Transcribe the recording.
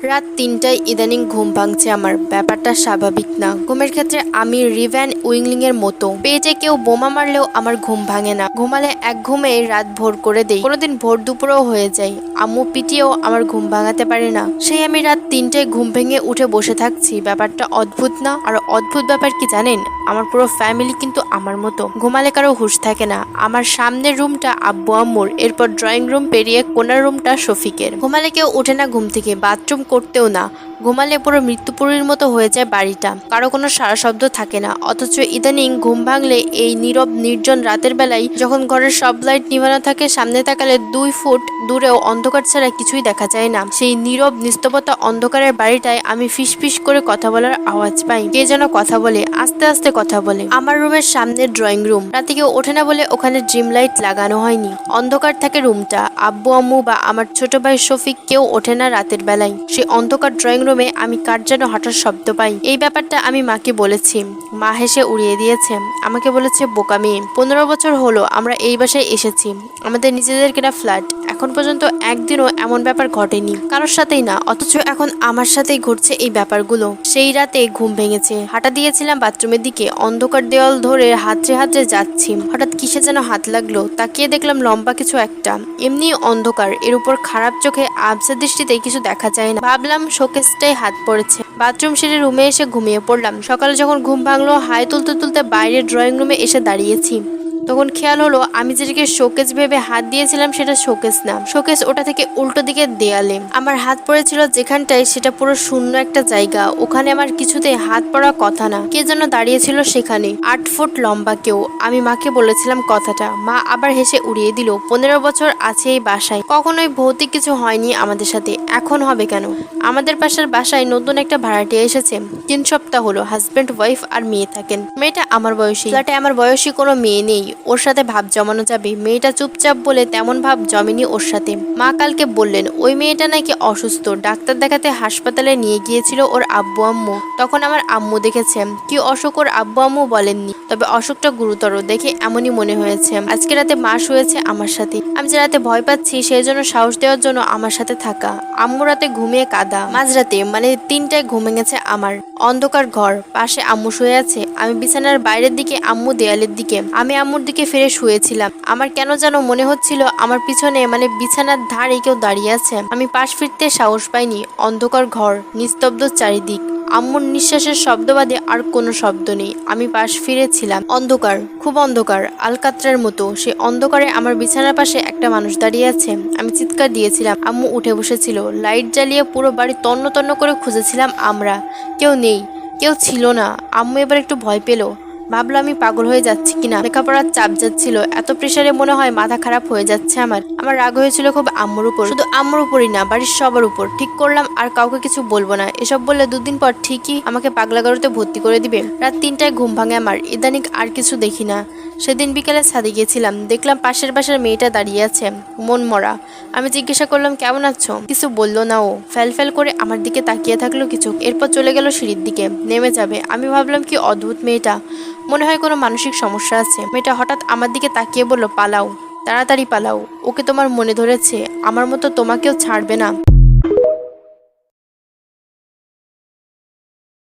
রাত ৩টায় ইদানিং ঘুম ভাঙছে আমার। ব্যাপারটা স্বাভাবিক না। ঘুমের ক্ষেত্রে আমি রিভ্যান উইংলিং এর মতো। পেটে কেউ বোমা মারলেও আমার ঘুম ভাঙে না। ঘুমালে এক ঘুমে রাত ভোর করে দেই, কোনোদিন ভোর দুপুরেও হয়ে যায়। আম্মু পিটিয়েও আমার ঘুম ভাঙাতে পারে না। সেই আমি রাত ৩টায় ঘুম ভেঙে উঠে বসে থাকছি। ব্যাপারটা অদ্ভুত না? আর অদ্ভুত ব্যাপার কি জানেন, আমার পুরো ফ্যামিলি কিন্তু আমার মতো। ঘুমালে কারো হুঁশ থাকে না। আমার সামনের রুমটা আব্বু আম্মুর, এরপর ড্রয়িং রুম পেরিয়ে কোনার রুমটা শফিকের। ঘুমালে কেউ ওঠে না ঘুম থেকে, বাথরুম করতেও না। ঘুমালে পুরো মৃত্যুপুরীর মতো হয়ে যায় বাড়িটা, কারো কোনো সারা শব্দ থাকে না। অথচ ইদানিং ঘুম ভাঙলে এই নীরব নির্জন রাতের বেলায়, যখন ঘরের সব লাইট নিভানো থাকে, সামনে তাকালে 2 ফুট দূরেও অন্ধকার ছাড়া কিছুই দেখা যায় না। সেই নীরব নিস্তবতা অন্ধকারের বাড়িটায় আমি ফিসফিস করে কথা বলার আওয়াজ পাই। কে যেন কথা বলে, আস্তে আস্তে কথা বলে। আমার রুমের সামনে ড্রয়িং রুম। রাতে কেউ ওঠে না বলে ওখানে ড্রিম লাইট লাগানো হয়নি। অন্ধকার থাকে রুমটা। আব্বু আম্মু বা আমার ছোট ভাই শফিক কেউ ওঠে না রাতের বেলায়। সেই অন্ধকার ড্রয়িং রুমে আমি কার যেন হঠাৎ শব্দ পাই। এই ব্যাপারটা আমি মাকে বলেছি। মা হেসে উড়িয়ে দিয়েছে। আমাকে বলেছে, বোকা মেয়ে, 15 বছর হলো আমরা এই বাসায় এসেছি। আমাদের নিজেদের কেনা ফ্ল্যাট। এখন পর্যন্ত একদিনও এমন ব্যাপার ঘটেনি কারোর সাথেই না। অথচ এখন আমার সাথেই ঘটছে এই ব্যাপারগুলো। সেই রাতে ঘুম ভেঙেছে। হাঁটা দিয়েছিলাম বাথরুমের দিকে। অন্ধকার দেওয়াল ধরে হাতড়ে হাতড়ে যাচ্ছি। হঠাৎ কিসে যেন হাত লাগলো। তাকিয়ে দেখলাম লম্বা কিছু একটা। এমনি অন্ধকার, এর উপর খারাপ চোখে আবছা দৃষ্টিতে কিছু দেখা যায় না। ভাবলাম শোকেসটাই হাত পড়েছে। বাথরুম সেরে রুমে এসে ঘুমিয়ে পড়লাম। সকালে যখন ঘুম ভাঙলো, হাই তুলতে তুলতে বাইরে ড্রয়িং রুমে এসে দাঁড়িয়েছি। তখন খেয়াল হলো আমি যেটাকে শোকেস ভেবে হাত দিয়েছিলাম সেটা শোকেস না। শোকেস ওটা থেকে উল্টো দিকে দেয়ালে। আমার হাত পড়েছিল যেখানটায়, সেটা পুরো শূন্য একটা জায়গা। ওখানে আমার কিছুতে হাত পড়ার কথা না। কে যেন দাঁড়িয়েছিল সেখানে, 8 ফুট লম্বা কেউ। আমি মাকে বলেছিলাম কথাটা। মা আবার হেসে উড়িয়ে দিল। 15 বছর আছে এই বাসায়, কখনোই ভৌতিক কিছু হয়নি আমাদের সাথে, এখন হবে কেন? আমাদের পাশের বাসায় নতুন একটা ভাড়াটিয়া এসেছে। 3 সপ্তাহ হলো। হাজবেন্ড ওয়াইফ আর মেয়ে থাকেন। মেয়েটা আমার বয়সী। ফ্ল্যাটে আমার বয়সী কোনো মেয়ে নেই। ওর সাথে ভাব জমানো যাবে। মেয়েটা চুপচাপ বলে তেমন ভাব জমেনি ওর সাথে। মা কালকে বললেন ওই মেয়েটা নাকি অসুস্থ, ডাক্তার দেখাতে হাসপাতালে নিয়ে গিয়েছিল ওর আব্বু আম্মু। তখন আমার আম্মু দেখেছে। কি অসুখ ওর আব্বু আম্মু বলেননি, তবে অসুখটা গুরুতর দেখে এমনই মনে হয়েছে। আজকে রাতে মা শুয়েছে আমার সাথে। আমি যে রাতে ভয় পাচ্ছি সেই জন্য সাহস দেওয়ার জন্য আমার সাথে থাকা। আম্মু রাতে ঘুমিয়ে কাদা। মাঝরাতে মানে 3টায় ঘুম ভেঙেছে আমার। অন্ধকার ঘর, পাশে আম্মু শুয়ে আছে। আমি বিছানার বাইরের দিকে, আম্মু দেয়ালের দিকে। আমি আম্মুর দিকে ফিরে শুয়েছিলাম। আমার কেন যেন মনে হচ্ছিল আমার পিছনে মানে বিছানার ধারে কেউ দাঁড়িয়ে আছে। আমি পাশ ফিরতে সাহস পাইনি। অন্ধকার ঘর, নিস্তব্ধ চারিদিক। আম্মুর নিঃশ্বাসের শব্দ বাদে আর কোনো শব্দ নেই। আমি পাশ ফিরেছিলাম। অন্ধকার, খুব অন্ধকার, আলকাত্রার মতো। সে অন্ধকারে আমার বিছানার পাশে একটা মানুষ দাঁড়িয়ে আছে। আমি চিৎকার দিয়েছিলাম। আম্মু উঠে বসেছিল। লাইট জ্বালিয়ে পুরো বাড়ি তন্ন তন্ন করে খুঁজেছিলাম আমরা। কেউ নেই, কেউ ছিল না। আম্মু এবার একটু ভয় পেল। ভাবলো আমি পাগল হয়ে যাচ্ছি কিনা। লেখাপড়ার চাপ যাচ্ছিল। এত প্রেসারে মনে হয় মাথা খারাপ হয়ে যাচ্ছে আমার। আমার রাগ হয়েছিল খুব আম্মুর উপর। শুধু আম্মুর উপরই না, বাড়ির সবার উপর। ঠিক করলাম আর কাউকে কিছু বলবো না। এসব বললে 2 দিন পর ঠিকই আমাকে পাগলাগারোতে ভর্তি করে দিবে। রাত 3টায় ঘুম ভাঙে আমার। ইদানিং আর কিছু দেখি না। সেদিন বিকেলে ছাদে গিয়েছিলাম। দেখলাম পাশের বাসার মেয়েটা দাঁড়িয়ে আছে, মন মরা। আমি জিজ্ঞাসা করলাম কেমন আছো। কিছু বললো না ও। ফ্যাল করে আমার দিকে তাকিয়ে থাকলো কিছু, এরপর চলে গেল সিঁড়ির দিকে, নেমে যাবে। আমি ভাবলাম কি অদ্ভুত মেয়েটা, মনে হয় কোনো মানসিক সমস্যা আছে। মেয়েটা হঠাৎ আমার দিকে তাকিয়ে বলল, পালাও, তাড়াতাড়ি পালাও, ওকে তোমার মনে ধরেছে, আমার মতো তোমাকেও ছাড়বে না।